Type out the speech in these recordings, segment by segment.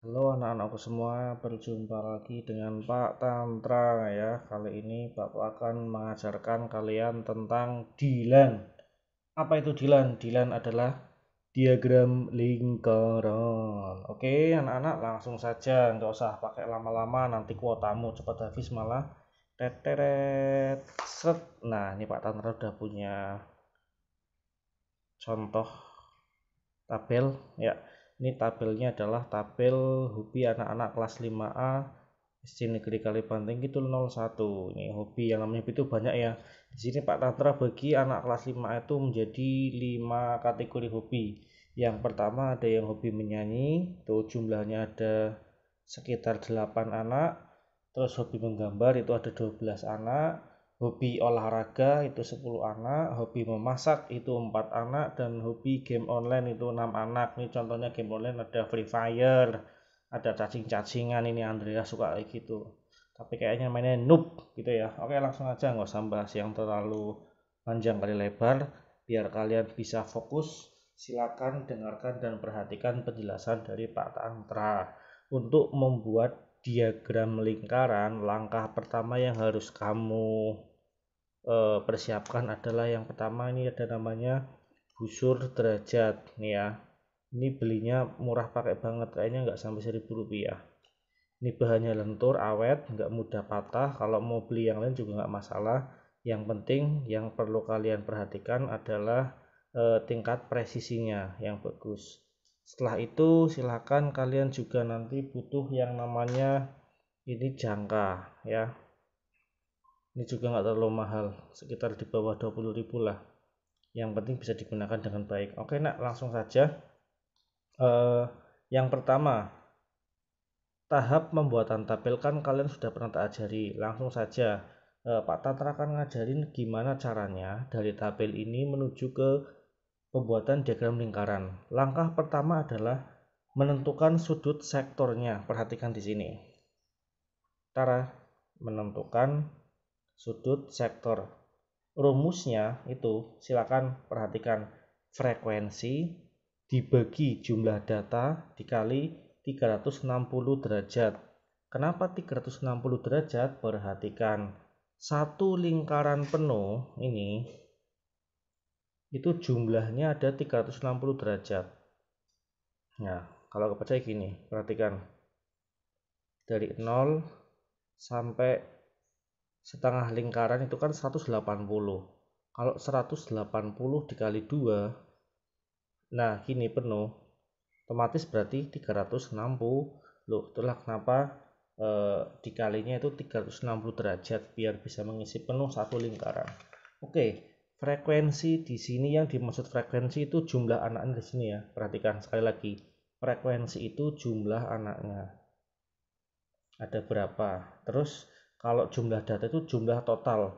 Halo anak-anakku semua, berjumpa lagi dengan Pak Tantra ya. Kali ini Bapak akan mengajarkan kalian tentang dilan. Apa itu dilan? Dilan adalah diagram lingkaran. Oke, anak-anak langsung saja, nggak usah pakai lama-lama, nanti kuotamu cepat habis malah teteret set. Nah, ini Pak Tantra udah punya contoh tabel ya. Ini tabelnya adalah tabel hobi anak-anak kelas 5A SD Negeri Kalibanting itu 01. Ini hobi, yang namanya hobi itu banyak ya. Di sini Pak Tantra bagi anak kelas 5A itu menjadi 5 kategori hobi. Yang pertama ada yang hobi menyanyi, itu jumlahnya ada sekitar 8 anak. Terus hobi menggambar itu ada 12 anak. Hobi olahraga itu 10 anak, hobi memasak itu 4 anak, dan hobi game online itu 6 anak. Ini contohnya game online ada Free Fire, ada cacing-cacingan, ini Andrea suka kayak gitu. Tapi kayaknya mainnya noob gitu ya. Oke, langsung aja, nggak usah bahas yang terlalu panjang kali lebar. Biar kalian bisa fokus, silakan dengarkan dan perhatikan penjelasan dari Pak Tantra. Untuk membuat diagram lingkaran, langkah pertama yang harus kamu persiapkan adalah yang pertama, ini ada namanya busur derajat nih ya. Ini belinya murah pakai banget, kayaknya nggak sampai 1.000 rupiah. Ini bahannya lentur, awet, nggak mudah patah. Kalau mau beli yang lain juga nggak masalah. Yang penting yang perlu kalian perhatikan adalah tingkat presisinya yang bagus. Setelah itu silahkan kalian juga nanti butuh yang namanya ini jangka ya. Ini juga nggak terlalu mahal, sekitar di bawah 20.000 lah. Yang penting bisa digunakan dengan baik. Oke nak, langsung saja. Yang pertama, tahap pembuatan tabel kan kalian sudah pernah tak ajari. Langsung saja, Pak Tatra akan ngajarin gimana caranya dari tabel ini menuju ke pembuatan diagram lingkaran. Langkah pertama adalah menentukan sudut sektornya. Perhatikan di sini. Cara menentukan sudut sektor. Rumusnya itu silakan perhatikan, frekuensi dibagi jumlah data dikali 360 derajat. Kenapa 360 derajat? Perhatikan, satu lingkaran penuh ini itu jumlahnya ada 360 derajat. Nah, kalau kepercaya gini, perhatikan, dari 0 sampai setengah lingkaran itu kan 180. Kalau 180 dikali 2, nah gini penuh, otomatis berarti 360. Loh, itulah kenapa dikalinya itu 360 derajat biar bisa mengisi penuh satu lingkaran. Oke, frekuensi di sini, yang dimaksud frekuensi itu jumlah anaknya di sini ya. Perhatikan sekali lagi, frekuensi itu jumlah anaknya. Ada berapa? Terus kalau jumlah data itu jumlah total.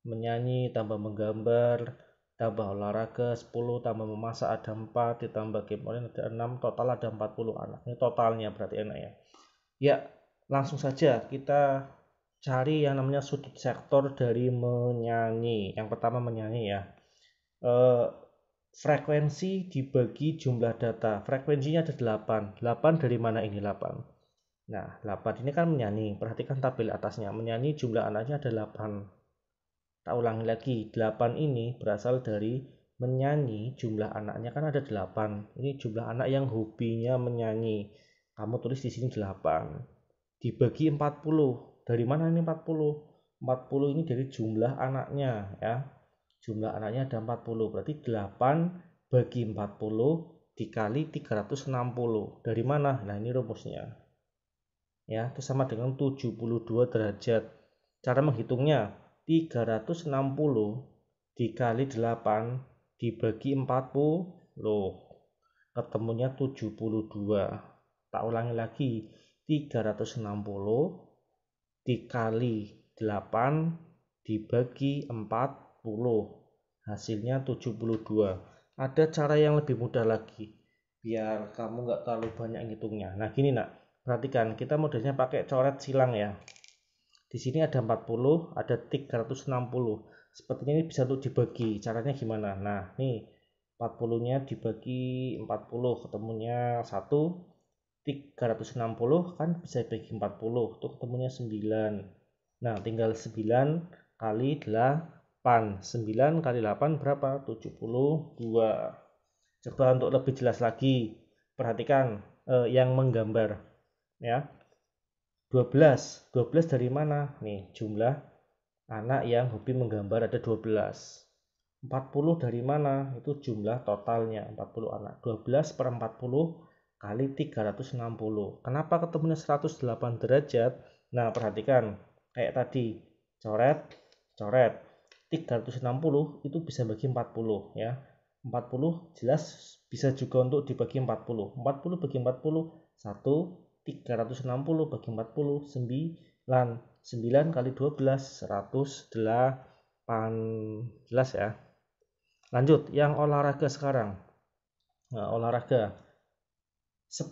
Menyanyi tambah menggambar tambah olahraga 10 tambah memasak ada 4 ditambah game online ada 6, total ada 40 anak. Ini totalnya berarti enak ya. Ya, langsung saja kita cari yang namanya sudut sektor dari menyanyi. Yang pertama menyanyi ya. Frekuensi dibagi jumlah data. Frekuensinya ada 8. 8 dari mana ini 8? Nah, 8 ini kan menyanyi. Perhatikan tabel atasnya. Menyanyi jumlah anaknya ada 8. Tak ulangi lagi, 8 ini berasal dari menyanyi, jumlah anaknya kan ada 8. Ini jumlah anak yang hobinya menyanyi. Kamu tulis di sini 8. Dibagi 40. Dari mana ini 40? 40 ini dari jumlah anaknya ya. Jumlah anaknya ada 40. Berarti 8 bagi 40 dikali 360. Dari mana? Nah, ini rumusnya. Ya, itu sama dengan 72 derajat. Cara menghitungnya, 360 dikali 8 dibagi 40, ketemunya 72. Tak ulangi lagi, 360 dikali 8 dibagi 40, hasilnya 72. Ada cara yang lebih mudah lagi biar kamu nggak terlalu banyak ngitungnya. Nah gini nak, perhatikan, kita modelnya pakai coret silang ya. Di sini ada 40, ada 360. Sepertinya ini bisa untuk dibagi. Caranya gimana? Nah, nih 40-nya dibagi 40 ketemunya 1. 360 kan bisa bagi 40, itu ketemunya 9. Nah, tinggal 9 kali 8. 9 kali 8 berapa? 72. Coba untuk lebih jelas lagi, perhatikan yang menggambar ya. 12 dari mana? Nih, jumlah anak yang hobi menggambar ada 12. 40 dari mana? Itu jumlah totalnya 40 anak. 12 per 40 kali 360. Kenapa ketemunya 108 derajat? Nah, perhatikan. Kayak tadi, coret, coret. 360 itu bisa bagi 40 ya. 40 jelas bisa juga untuk dibagi 40. 40 bagi 40, 1. 360 bagi 40, 9. 9 kali 12, 108. Jelas ya. Lanjut, yang olahraga sekarang. Nah, olahraga 10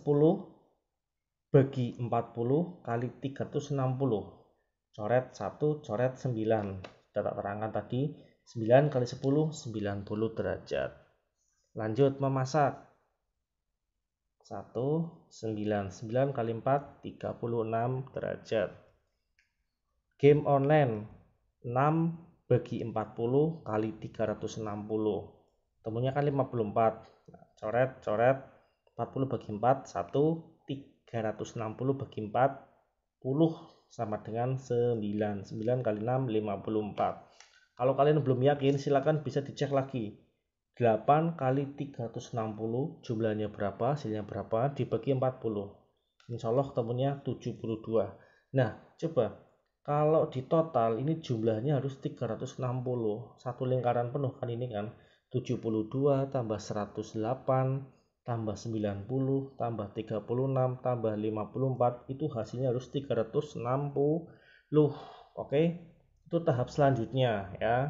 bagi 40 kali 360. Coret 1, coret 9. Kita tak terangkan tadi, 9 kali 10, 90 derajat. Lanjut, memasak. 1, 9. 9 kali 4, 36 derajat. Game online 6 bagi 40 kali 360. Temunya kan 54. Nah, coret, coret. 40 bagi 4, 1. 360 bagi 40 sama dengan 9. 9 kali 6, 54. Kalau kalian belum yakin, silakan bisa dicek lagi. 8 kali 360 jumlahnya berapa, hasilnya berapa, dibagi 40. Insya Allah ketemunya 72. Nah, coba kalau di total ini jumlahnya harus 360. Satu lingkaran penuh kan ini kan. 72 tambah 108 tambah 90 tambah 36 tambah 54 itu hasilnya harus 360. Oke. Itu tahap selanjutnya ya.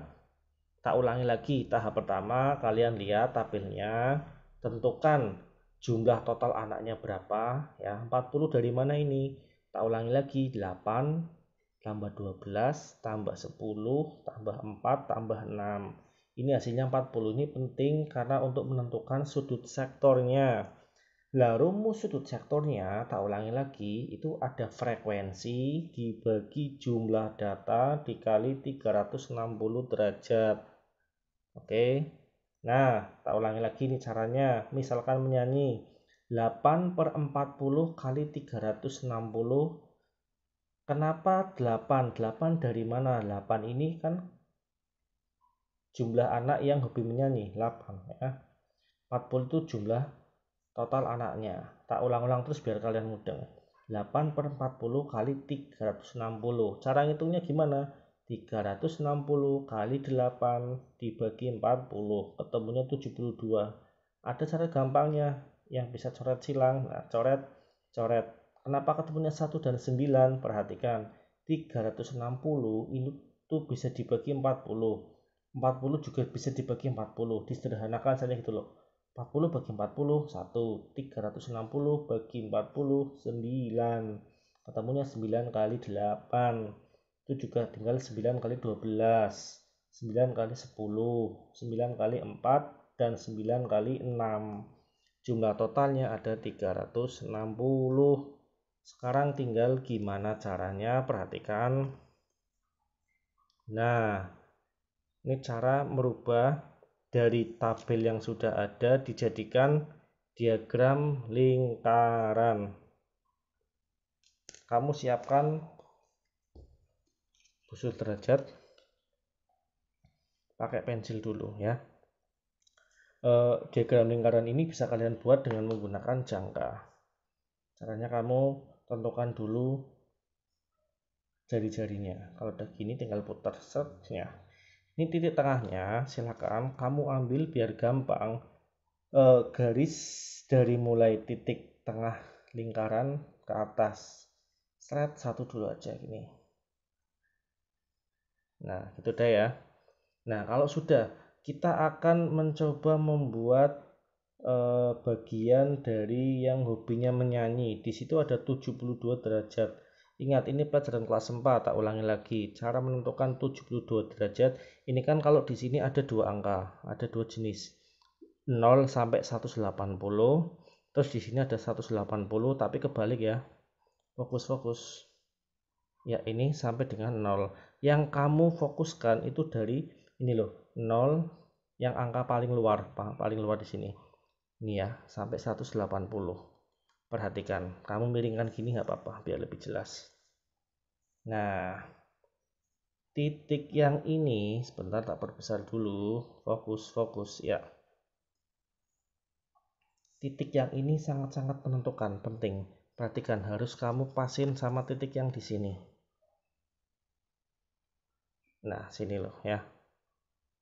Tak ulangi lagi. Tahap pertama kalian lihat tabelnya, tentukan jumlah total anaknya berapa ya. 40 dari mana ini? Tak ulangi lagi, 8 tambah 12 tambah 10 tambah 4 tambah 6. Ini hasilnya 40. Ini penting karena untuk menentukan sudut sektornya. Lah, rumus sudut sektornya, tak ulangi lagi, itu ada frekuensi dibagi jumlah data dikali 360 derajat. Oke. Nah, tak ulangi lagi nih caranya. Misalkan menyanyi 8 per 40 kali 360. Kenapa 8? 8 dari mana? 8 ini kan jumlah anak yang hobi menyanyi, 8 ya. 40 itu jumlah total anaknya. Tak ulang-ulang terus biar kalian mudeng. 8 per 40 kali 360. Cara ngitungnya gimana? 360 kali 8 dibagi 40. Ketemunya 72. Ada cara gampangnya. Yang bisa coret silang. Nah, coret, coret. Kenapa ketemunya 1 dan 9? Perhatikan. 360 ini tuh bisa dibagi 40. 40 juga bisa dibagi 40. Disederhanakan saja gitu loh. 40 bagi 40, 1. 360 bagi 40, 9. Ketemunya 9 kali 8. Itu juga tinggal 9 kali 12. 9 kali 10. 9 kali 4. Dan 9 kali 6. Jumlah totalnya ada 360. Sekarang tinggal gimana caranya, perhatikan. Nah, ini cara merubah dari tabel yang sudah ada dijadikan diagram lingkaran. Kamu siapkan busur derajat, pakai pensil dulu ya. Diagram lingkaran ini bisa kalian buat dengan menggunakan jangka. Caranya kamu tentukan dulu jari-jarinya. Kalau udah gini tinggal putar setnya. Ini titik tengahnya, silakan kamu ambil biar gampang. Garis dari mulai titik tengah lingkaran ke atas, seret satu dulu aja gini. Nah, gitu deh ya. Nah, kalau sudah, kita akan mencoba membuat bagian dari yang hobinya menyanyi. Di situ ada 72 derajat. Ingat, ini pelajaran kelas 4, tak ulangi lagi. Cara menentukan 72 derajat, ini kan kalau di sini ada dua angka, ada dua jenis. 0 sampai 180 Terus di sini ada 180 tapi kebalik ya. Fokus. Ya, ini sampai dengan 0. Yang kamu fokuskan itu dari ini loh, 0 yang angka paling luar di sini. Ini ya, sampai 180. Perhatikan, kamu miringkan gini nggak apa-apa biar lebih jelas. Nah, titik yang ini sebentar tak perbesar dulu. Fokus ya. Titik yang ini sangat-sangat menentukan, penting. Perhatikan, harus kamu pasin sama titik yang di sini. Nah, sini loh ya.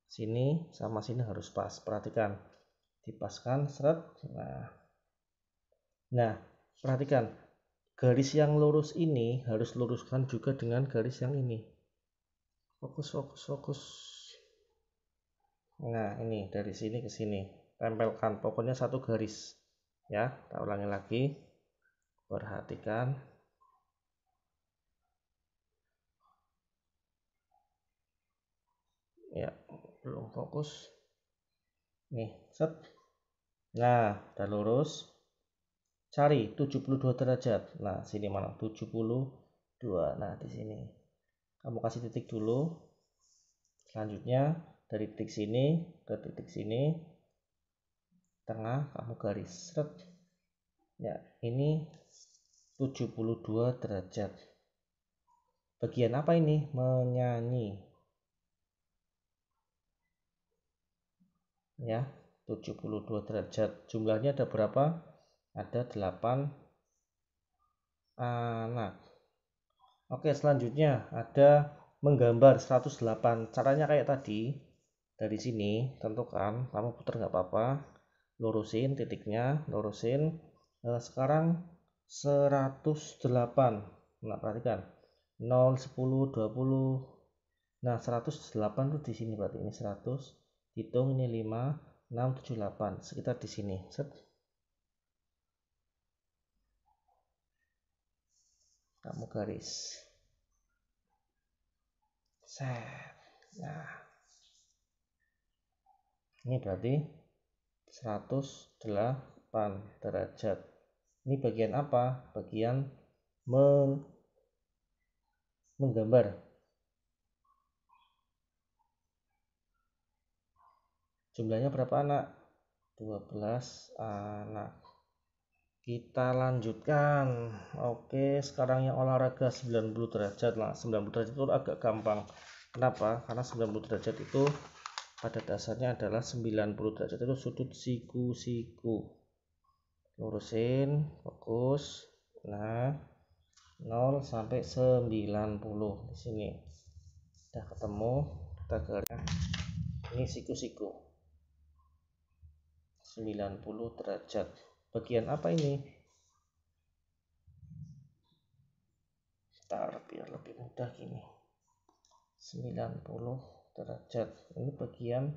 Sini sama sini harus pas. Perhatikan, dipaskan seret. Nah, perhatikan, garis yang lurus ini harus luruskan juga dengan garis yang ini. Fokus. Nah, ini dari sini ke sini, tempelkan, pokoknya satu garis ya. Tak ulangi lagi, perhatikan ya, belum fokus nih, set. Nah, udah lurus, cari 72 derajat. Nah, sini mana 72. Nah, di sini kamu kasih titik dulu. Selanjutnya dari titik sini ke titik sini, tengah kamu garis, set. Ya, ini 72 derajat. Bagian apa ini? Menyanyi ya, 72 derajat. Jumlahnya ada berapa? Ada 8 anak. Oke, selanjutnya ada menggambar 108. Caranya kayak tadi. Dari sini tentukan, kamu putar nggak apa-apa, lurusin titiknya, lurusin. Sekarang 108. Nah, perhatikan 0, 10, 20. Nah, 108 tuh di sini, berarti ini 100. Hitung ini 5, 6, 7, 8. Sekitar di sini. Set. Kamu garis. Set. Nah, ini berarti 108 derajat. Ini bagian apa? Bagian menggambar. Jumlahnya berapa anak? 12 anak. Kita lanjutkan. Oke, sekarang yang olahraga 90 derajat lah. 90 derajat itu agak gampang. Kenapa? Karena 90 derajat itu pada dasarnya adalah 90 derajat itu sudut siku-siku. Lurusin, fokus. Nah, 0 sampai 90 di sini. Udah ketemu, kita garis. Ini siku-siku. 90 derajat. Bagian apa ini? Bentar, biar lebih mudah gini. 90 derajat. Ini bagian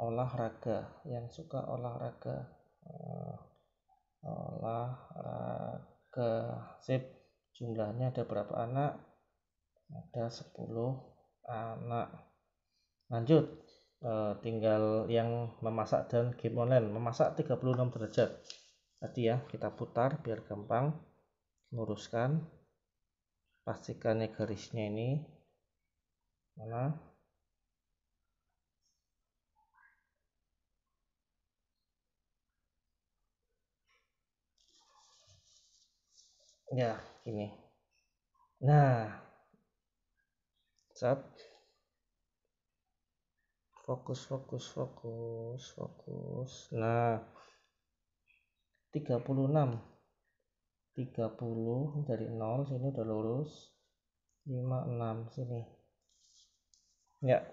olahraga, yang suka olahraga. Olahraga. Sip. Jumlahnya ada berapa anak? Ada 10 anak. Lanjut. Tinggal yang memasak dan game online. Memasak 36 derajat. Tadi ya, kita putar biar gampang. Luruskan. Pastikan garisnya ini mana? Ya, gini. Nah, set. Fokus. Nah, 36 dari 0 sini udah lurus. 56 sini. Ya.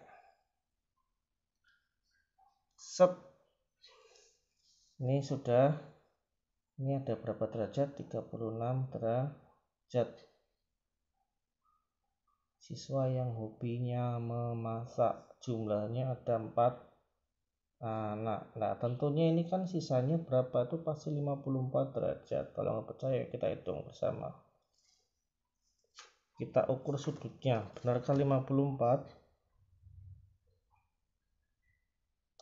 Set. Ini sudah. Ini ada berapa derajat? 36 derajat. Siswa yang hobinya memasak, jumlahnya ada 4 anak. Nah, tentunya ini kan sisanya berapa? Itu pasti 54 derajat. Kalau nggak percaya kita hitung bersama. Kita ukur sudutnya. Benarkah 54?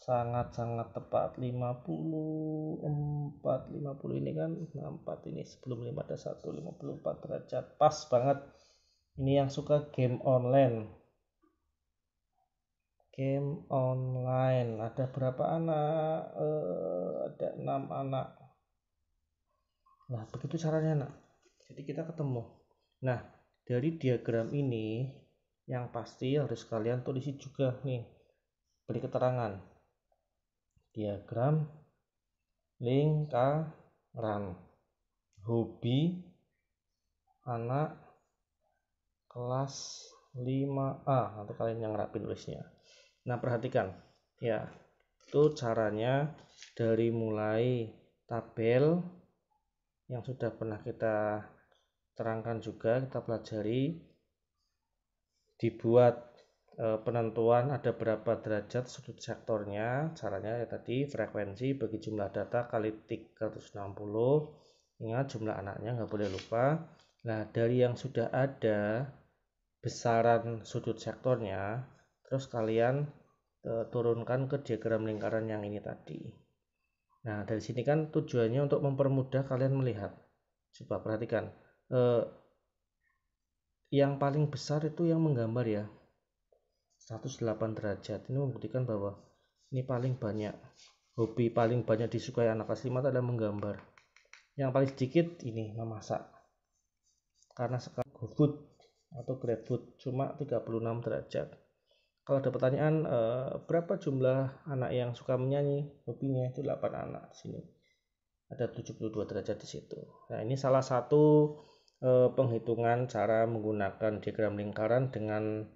sangat-sangat tepat. 50 ini kan 64, ini sebelum 5 ada 1, 54 derajat, pas banget. Ini yang suka game online ada berapa anak? Ada 6 anak. Nah, begitu caranya, nak. Jadi kita ketemu. Nah, dari diagram ini yang pasti harus kalian tulis juga nih, beri keterangan. Diagram lingkaran, hobi anak kelas 5A. Nanti kalian yang rapin tulisnya. Nah, perhatikan ya, itu caranya dari mulai tabel yang sudah pernah kita terangkan juga, kita pelajari, dibuat penentuan ada berapa derajat sudut sektornya. Caranya ya tadi, frekuensi bagi jumlah data kali 360. Ingat jumlah anaknya nggak boleh lupa. Nah, dari yang sudah ada besaran sudut sektornya, terus kalian turunkan ke diagram lingkaran yang ini tadi. Nah, dari sini kan tujuannya untuk mempermudah kalian melihat. Coba perhatikan, yang paling besar itu yang menggambar ya, 108 derajat. Ini membuktikan bahwa ini paling banyak, hobi paling banyak disukai anak kelas 5 adalah menggambar. Yang paling sedikit ini memasak, karena sekarang GoFood atau GrabFood cuma 36 derajat. Kalau ada pertanyaan berapa jumlah anak yang suka menyanyi, hobinya itu 8 anak. Di sini ada 72 derajat di situ. Nah, ini salah satu penghitungan cara menggunakan diagram lingkaran dengan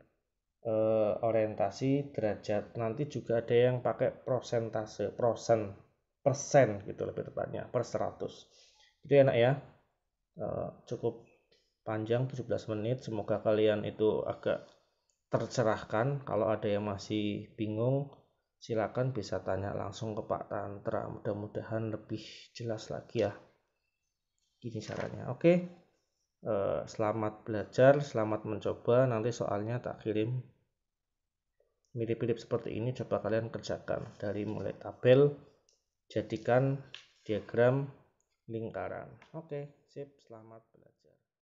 orientasi derajat. Nanti juga ada yang pakai persentase, persen gitu lebih tepatnya, per 100. Itu enak ya. Cukup panjang 17 menit. Semoga kalian itu agak tercerahkan. Kalau ada yang masih bingung, silakan bisa tanya langsung ke Pak Tantra. Mudah-mudahan lebih jelas lagi ya. Gini caranya. Oke. Selamat belajar, selamat mencoba. Nanti soalnya tak kirim mirip-mirip seperti ini. Coba kalian kerjakan dari mulai tabel, jadikan diagram lingkaran. Oke, sip. Selamat belajar.